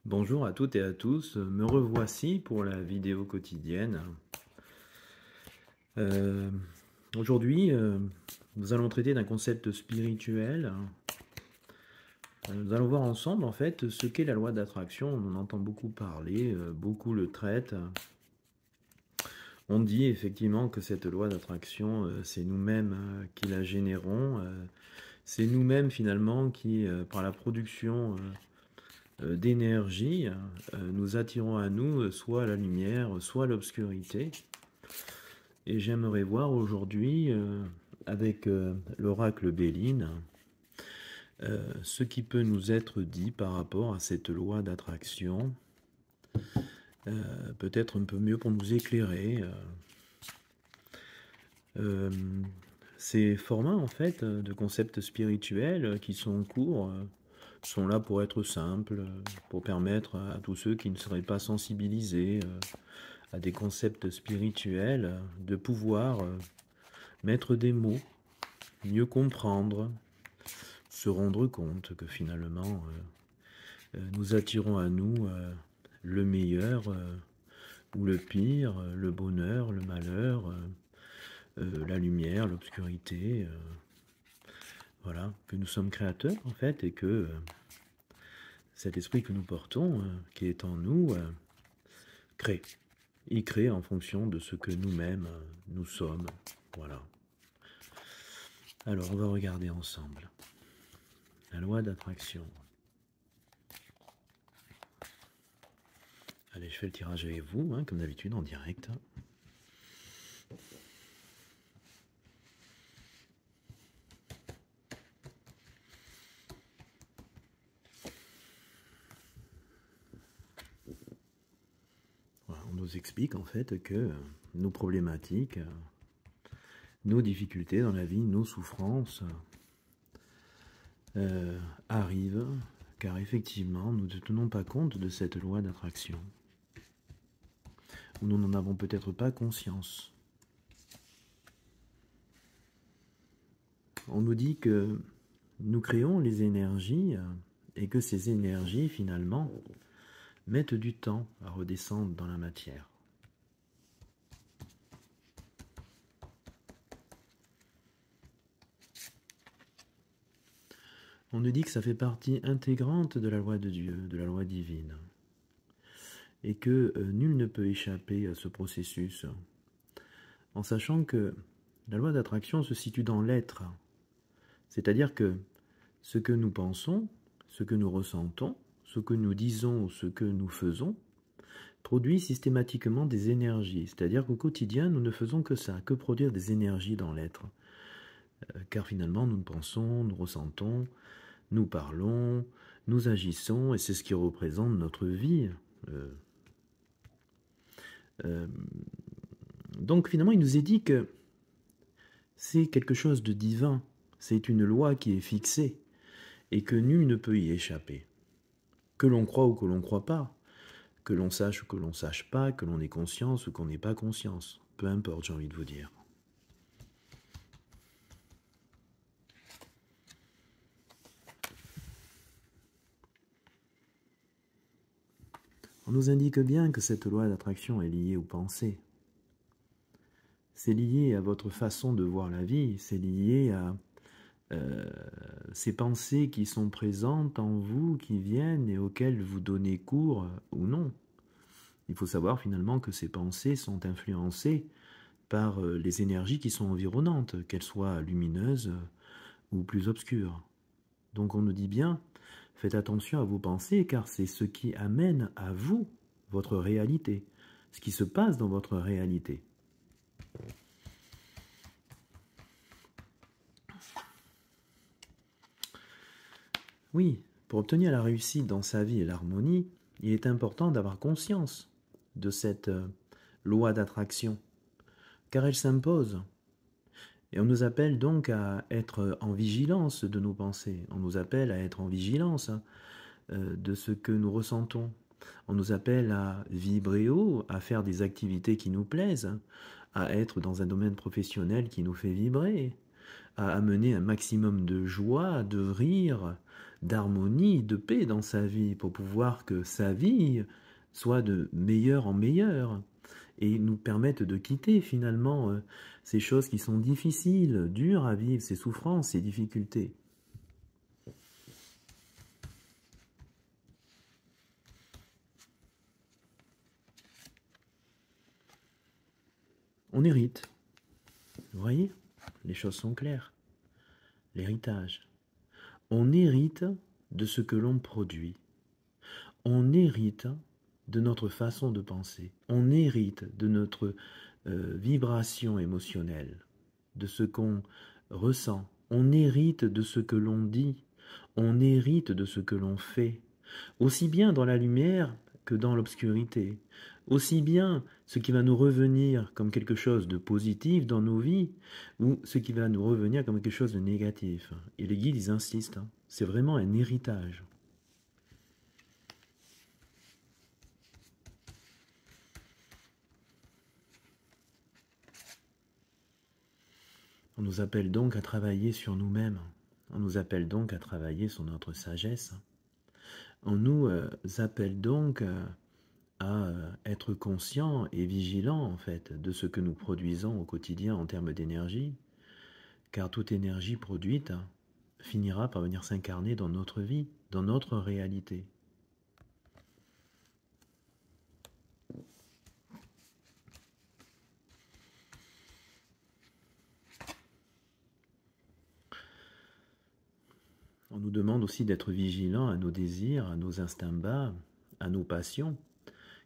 Bonjour à toutes et à tous, me revoici pour la vidéo quotidienne. Euh, Aujourd'hui, nous allons traiter d'un concept spirituel. Nous allons voir ensemble en fait ce qu'est la loi d'attraction. On en entend beaucoup parler, beaucoup le traitent. On dit effectivement que cette loi d'attraction, c'est nous-mêmes qui la générons. C'est nous-mêmes finalement qui, par la production d'énergie, nous attirons à nous soit la lumière, soit l'obscurité. Et j'aimerais voir aujourd'hui, avec l'oracle Béline, ce qui peut nous être dit par rapport à cette loi d'attraction, peut-être un peu mieux pour nous éclairer. Euh, Ces formats, en fait, de concepts spirituels qui sont courts, sont là pour être simples, pour permettre à tous ceux qui ne seraient pas sensibilisés à des concepts spirituels de pouvoir mettre des mots, mieux comprendre, se rendre compte que finalement nous attirons à nous le meilleur ou le pire, le bonheur, le malheur, la lumière, l'obscurité, voilà, que nous sommes créateurs en fait et que cet esprit que nous portons, qui est en nous, crée. Il crée en fonction de ce que nous-mêmes nous sommes. Voilà. Alors on va regarder ensemble la loi d'attraction. Allez, je fais le tirage avec vous, hein, comme d'habitude, en direct. Voilà, on nous explique en fait que nos problématiques, nos difficultés dans la vie, nos souffrances arrivent car effectivement nous ne tenons pas compte de cette loi d'attraction. Ou nous n'en avons peut-être pas conscience. On nous dit que nous créons les énergies et que ces énergies finalement mettent du temps à redescendre dans la matière. On nous dit que ça fait partie intégrante de la loi de Dieu, de la loi divine, et que nul ne peut échapper à ce processus, en sachant que la loi d'attraction se situe dans l'être, c'est-à-dire que ce que nous pensons, ce que nous ressentons, ce que nous disons, ce que nous faisons, produit systématiquement des énergies, c'est-à-dire qu'au quotidien, nous ne faisons que ça, que produire des énergies dans l'être, car finalement, nous pensons, nous ressentons, nous parlons, nous agissons, et c'est ce qui représente notre vie. Donc finalement, il nous est dit que c'est quelque chose de divin, c'est une loi qui est fixée, et que nul ne peut y échapper. Que l'on croit ou que l'on ne croit pas, que l'on sache ou que l'on ne sache pas, que l'on ait conscience ou qu'on n'ait pas conscience, peu importe, j'ai envie de vous dire. On nous indique bien que cette loi d'attraction est liée aux pensées. C'est lié à votre façon de voir la vie, c'est lié à ces pensées qui sont présentes en vous, qui viennent et auxquelles vous donnez cours ou non. Il faut savoir finalement que ces pensées sont influencées par les énergies qui sont environnantes, qu'elles soient lumineuses ou plus obscures. Donc on nous dit bien, faites attention à vos pensées car c'est ce qui amène à vous votre réalité, ce qui se passe dans votre réalité. Oui, pour obtenir la réussite dans sa vie et l'harmonie, il est important d'avoir conscience de cette loi d'attraction, car elle s'impose. Et on nous appelle donc à être en vigilance de nos pensées, on nous appelle à être en vigilance de ce que nous ressentons. On nous appelle à vibrer haut, à faire des activités qui nous plaisent, à être dans un domaine professionnel qui nous fait vibrer, à amener un maximum de joie, de rire, d'harmonie, de paix dans sa vie, pour pouvoir que sa vie soit de meilleur en meilleur, et nous permette de quitter finalement ces choses qui sont difficiles, dures à vivre, ces souffrances, ces difficultés. On hérite. Vous voyez, les choses sont claires. L'héritage. On hérite de ce que l'on produit. On hérite de notre façon de penser. On hérite de notre vibration émotionnelle, de ce qu'on ressent. On hérite de ce que l'on dit. On hérite de ce que l'on fait. Aussi bien dans la lumière que dans l'obscurité. Aussi bien ce qui va nous revenir comme quelque chose de positif dans nos vies, ou ce qui va nous revenir comme quelque chose de négatif. Et les guides, ils insistent, hein. C'est vraiment un héritage. On nous appelle donc à travailler sur nous-mêmes. On nous appelle donc à travailler sur notre sagesse. On nous appelle donc à être conscient et vigilant en fait de ce que nous produisons au quotidien en termes d'énergie, car toute énergie produite finira par venir s'incarner dans notre vie, dans notre réalité. On nous demande aussi d'être vigilants à nos désirs, à nos instincts bas, à nos passions,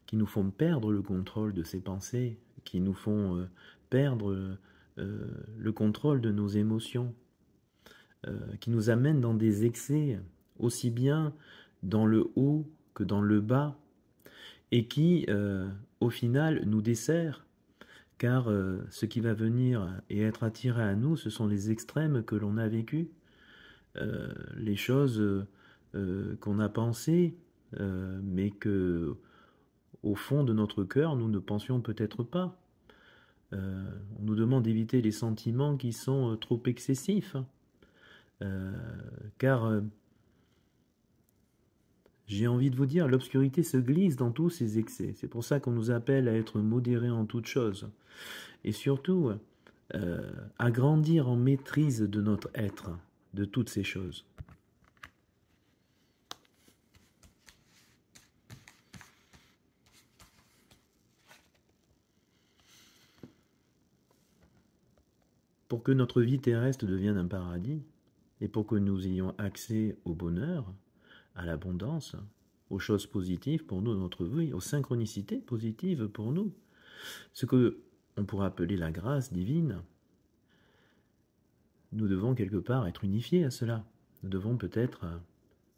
qui nous font perdre le contrôle de ces pensées, qui nous font perdre le contrôle de nos émotions, qui nous amènent dans des excès, aussi bien dans le haut que dans le bas, et qui, au final, nous desserrent, car ce qui va venir et être attiré à nous, ce sont les extrêmes que l'on a vécus, les choses qu'on a pensées, mais que, au fond de notre cœur, nous ne pensions peut-être pas. On nous demande d'éviter les sentiments qui sont trop excessifs, car j'ai envie de vous dire, l'obscurité se glisse dans tous ces excès. C'est pour ça qu'on nous appelle à être modérés en toutes choses. Et surtout, à grandir en maîtrise de notre être, de toutes ces choses. Pour que notre vie terrestre devienne un paradis, et pour que nous ayons accès au bonheur, à l'abondance, aux choses positives pour nous dans notre vie, aux synchronicités positives pour nous, ce que on pourrait appeler la grâce divine, nous devons quelque part être unifiés à cela. Nous devons peut-être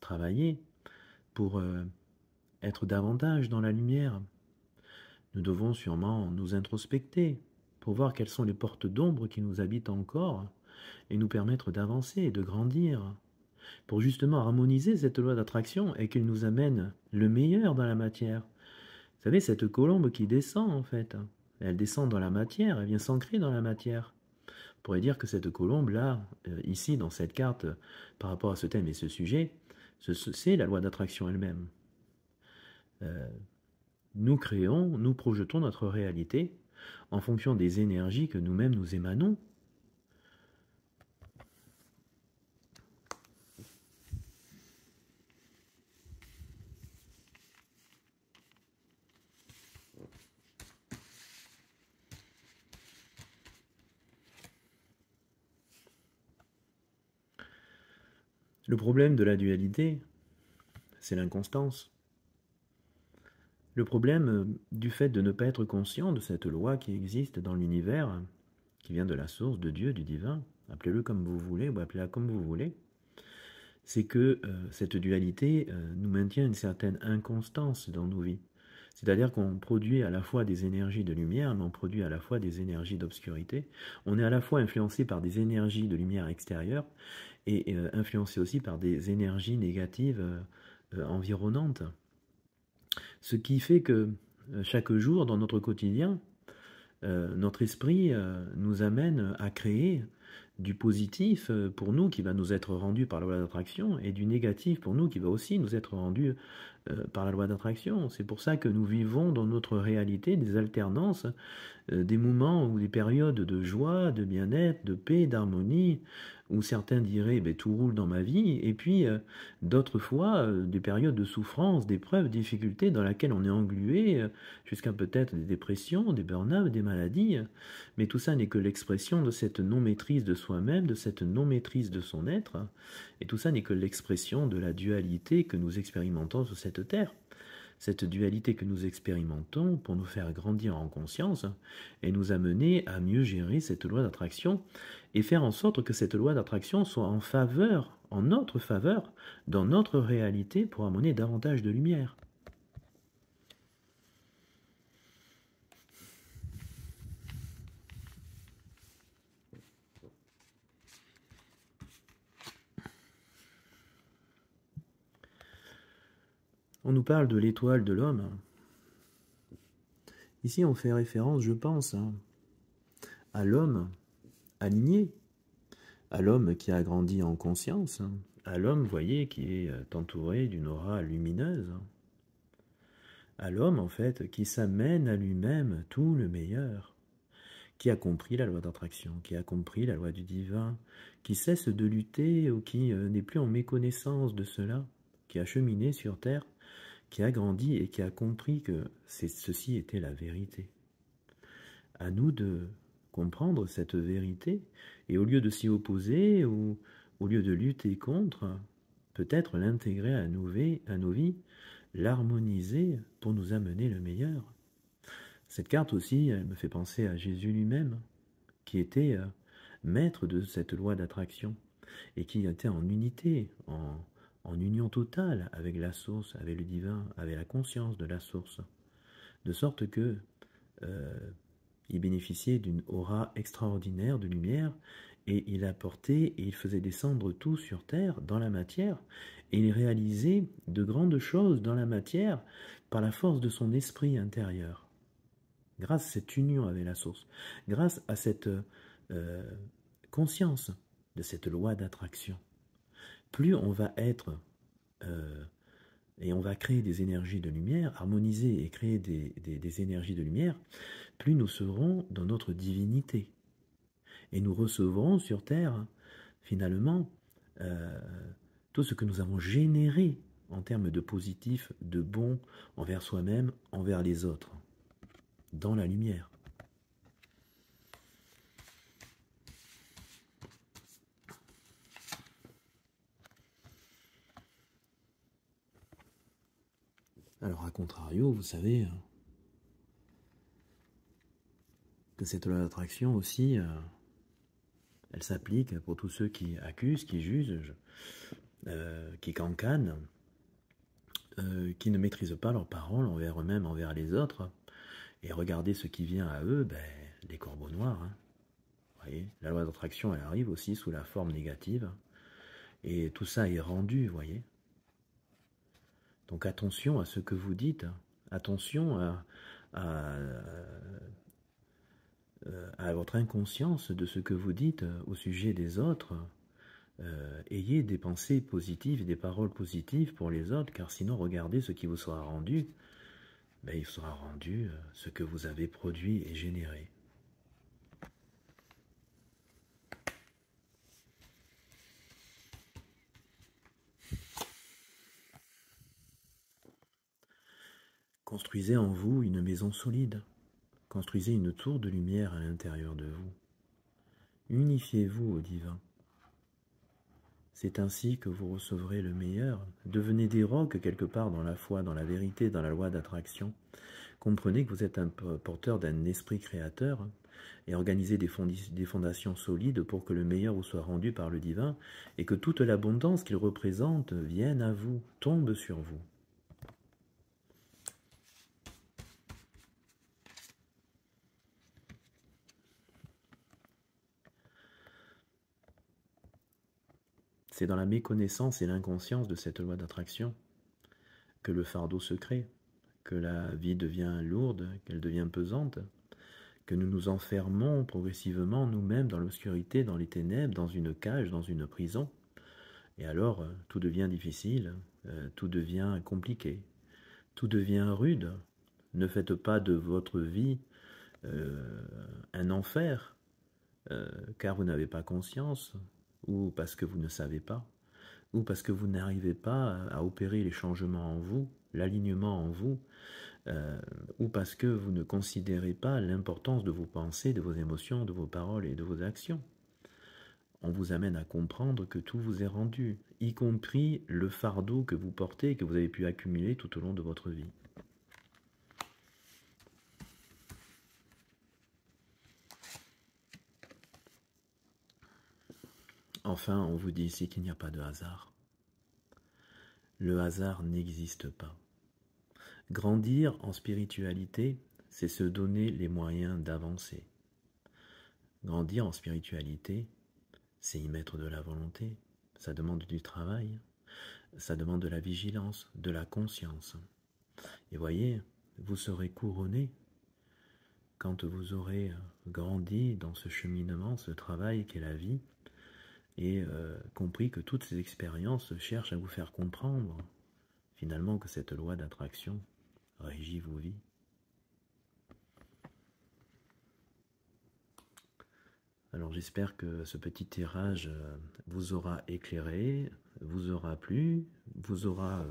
travailler pour être davantage dans la lumière. Nous devons sûrement nous introspecter pour voir quelles sont les portes d'ombre qui nous habitent encore et nous permettre d'avancer et de grandir, pour justement harmoniser cette loi d'attraction et qu'elle nous amène le meilleur dans la matière. Vous savez, cette colombe qui descend en fait, elle descend dans la matière, elle vient s'ancrer dans la matière. On pourrait dire que cette colombe-là, ici dans cette carte, par rapport à ce thème et ce sujet, c'est la loi d'attraction elle-même. Nous créons, nous projetons notre réalité en fonction des énergies que nous-mêmes nous émanons. Le problème de la dualité, c'est l'inconstance. Le problème du fait de ne pas être conscient de cette loi qui existe dans l'univers, qui vient de la source, de Dieu, du divin, appelez-le comme vous voulez ou appelez-la comme vous voulez, c'est que cette dualité nous maintient une certaine inconstance dans nos vies. C'est-à-dire qu'on produit à la fois des énergies de lumière, mais on produit à la fois des énergies d'obscurité. On est à la fois influencé par des énergies de lumière extérieure et influencé aussi par des énergies négatives environnantes. Ce qui fait que chaque jour dans notre quotidien, notre esprit nous amène à créer du positif pour nous qui va nous être rendu par la loi d'attraction et du négatif pour nous qui va aussi nous être rendu par la loi d'attraction. C'est pour ça que nous vivons dans notre réalité des alternances, des moments ou des périodes de joie, de bien-être, de paix, d'harmonie, où certains diraient ben, tout roule dans ma vie, et puis d'autres fois des périodes de souffrance, d'épreuves, difficultés dans lesquelles on est englué, jusqu'à peut-être des dépressions, des burn-out, des maladies. Mais tout ça n'est que l'expression de cette non-maîtrise de soi-même, de cette non-maîtrise de son être, et tout ça n'est que l'expression de la dualité que nous expérimentons sur cette terre. Cette dualité que nous expérimentons pour nous faire grandir en conscience et nous amener à mieux gérer cette loi d'attraction et faire en sorte que cette loi d'attraction soit en faveur, en notre faveur, dans notre réalité pour amener davantage de lumière. On nous parle de l'étoile de l'homme. Ici, on fait référence, je pense, à l'homme aligné, à l'homme qui a grandi en conscience, à l'homme, voyez, qui est entouré d'une aura lumineuse, à l'homme, en fait, qui s'amène à lui-même tout le meilleur, qui a compris la loi d'attraction, qui a compris la loi du divin, qui cesse de lutter ou qui n'est plus en méconnaissance de cela, qui a cheminé sur terre, qui a grandi et qui a compris que ceci était la vérité. À nous de comprendre cette vérité, et au lieu de s'y opposer, ou au lieu de lutter contre, peut-être l'intégrer à nos vies, l'harmoniser pour nous amener le meilleur. Cette carte aussi, elle me fait penser à Jésus lui-même, qui était maître de cette loi d'attraction, et qui était en unité, en union totale avec la source, avec le divin, avec la conscience de la source, de sorte que il bénéficiait d'une aura extraordinaire de lumière, et il apportait et il faisait descendre tout sur terre, dans la matière, et il réalisait de grandes choses dans la matière par la force de son esprit intérieur. Grâce à cette union avec la source, grâce à cette conscience de cette loi d'attraction, plus on va être et on va créer des énergies de lumière, harmoniser et créer des énergies de lumière, plus nous serons dans notre divinité. Et nous recevrons sur Terre, finalement, tout ce que nous avons généré en termes de positif, de bon, envers soi-même, envers les autres, dans la lumière. Alors, à contrario, vous savez que cette loi d'attraction aussi, elle s'applique pour tous ceux qui accusent, qui jugent, qui cancanent, qui ne maîtrisent pas leurs paroles envers eux-mêmes, envers les autres. Et regardez ce qui vient à eux, ben, les corbeaux noirs. Hein. Vous voyez, la loi d'attraction, elle arrive aussi sous la forme négative. Et tout ça est rendu, vous voyez. Donc attention à ce que vous dites. Attention à votre inconscience de ce que vous dites au sujet des autres. Ayez des pensées positives, des paroles positives pour les autres, car sinon, regardez ce qui vous sera rendu. Ben, il sera rendu ce que vous avez produit et généré. Construisez en vous une maison solide. Construisez une tour de lumière à l'intérieur de vous. Unifiez-vous au divin. C'est ainsi que vous recevrez le meilleur. Devenez des rocs quelque part dans la foi, dans la vérité, dans la loi d'attraction. Comprenez que vous êtes un porteur d'un esprit créateur et organisez des fondations solides pour que le meilleur vous soit rendu par le divin et que toute l'abondance qu'il représente vienne à vous, tombe sur vous. C'est dans la méconnaissance et l'inconscience de cette loi d'attraction que le fardeau se crée, que la vie devient lourde, qu'elle devient pesante, que nous nous enfermons progressivement nous-mêmes dans l'obscurité, dans les ténèbres, dans une cage, dans une prison. Et alors, tout devient difficile, tout devient compliqué, tout devient rude. Ne faites pas de votre vie un enfer, car vous n'avez pas conscience, ou parce que vous ne savez pas, ou parce que vous n'arrivez pas à opérer les changements en vous, l'alignement en vous, ou parce que vous ne considérez pas l'importance de vos pensées, de vos émotions, de vos paroles et de vos actions. On vous amène à comprendre que tout vous est rendu, y compris le fardeau que vous portez et que vous avez pu accumuler tout au long de votre vie. Enfin, on vous dit ici qu'il n'y a pas de hasard. Le hasard n'existe pas. Grandir en spiritualité, c'est se donner les moyens d'avancer. Grandir en spiritualité, c'est y mettre de la volonté. Ça demande du travail, ça demande de la vigilance, de la conscience. Et voyez, vous serez couronné quand vous aurez grandi dans ce cheminement, ce travail qu'est la vie, et compris que toutes ces expériences cherchent à vous faire comprendre finalement que cette loi d'attraction régit vos vies. Alors j'espère que ce petit tirage vous aura éclairé, vous aura plu, vous aura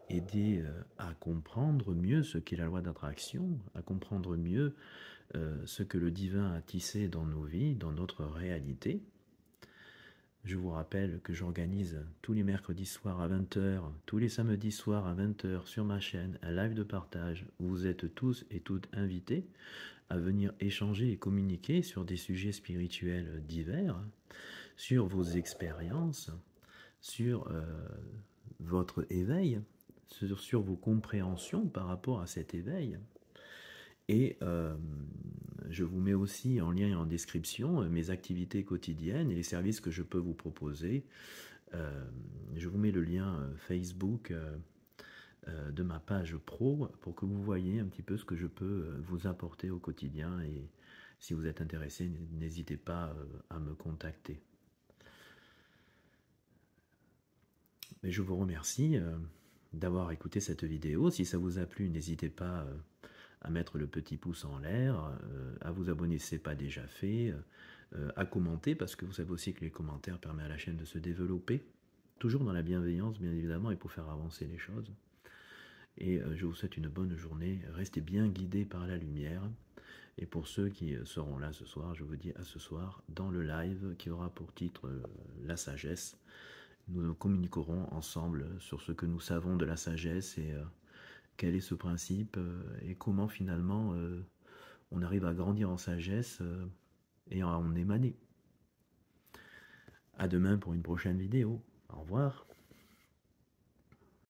aidé à comprendre mieux ce qu'est la loi d'attraction, à comprendre mieux ce que le divin a tissé dans nos vies, dans notre réalité. Je vous rappelle que j'organise tous les mercredis soirs à 20 h, tous les samedis soirs à 20 h sur ma chaîne un live de partage où vous êtes tous et toutes invités à venir échanger et communiquer sur des sujets spirituels divers, sur vos expériences, sur votre éveil, sur vos compréhensions par rapport à cet éveil. Et je vous mets aussi en lien et en description mes activités quotidiennes et les services que je peux vous proposer. Je vous mets le lien Facebook de ma page pro pour que vous voyez un petit peu ce que je peux vous apporter au quotidien. Et si vous êtes intéressé, n'hésitez pas à me contacter. Mais je vous remercie d'avoir écouté cette vidéo. Si ça vous a plu, n'hésitez pas à mettre le petit pouce en l'air, à vous abonner si ce n'est pas déjà fait, à commenter, parce que vous savez aussi que les commentaires permettent à la chaîne de se développer, toujours dans la bienveillance bien évidemment, et pour faire avancer les choses. Et je vous souhaite une bonne journée, restez bien guidés par la lumière, et pour ceux qui seront là ce soir, je vous dis à ce soir, dans le live qui aura pour titre la sagesse. Nous communiquerons ensemble sur ce que nous savons de la sagesse et quel est ce principe et comment finalement on arrive à grandir en sagesse et à en émaner. À demain pour une prochaine vidéo. Au revoir.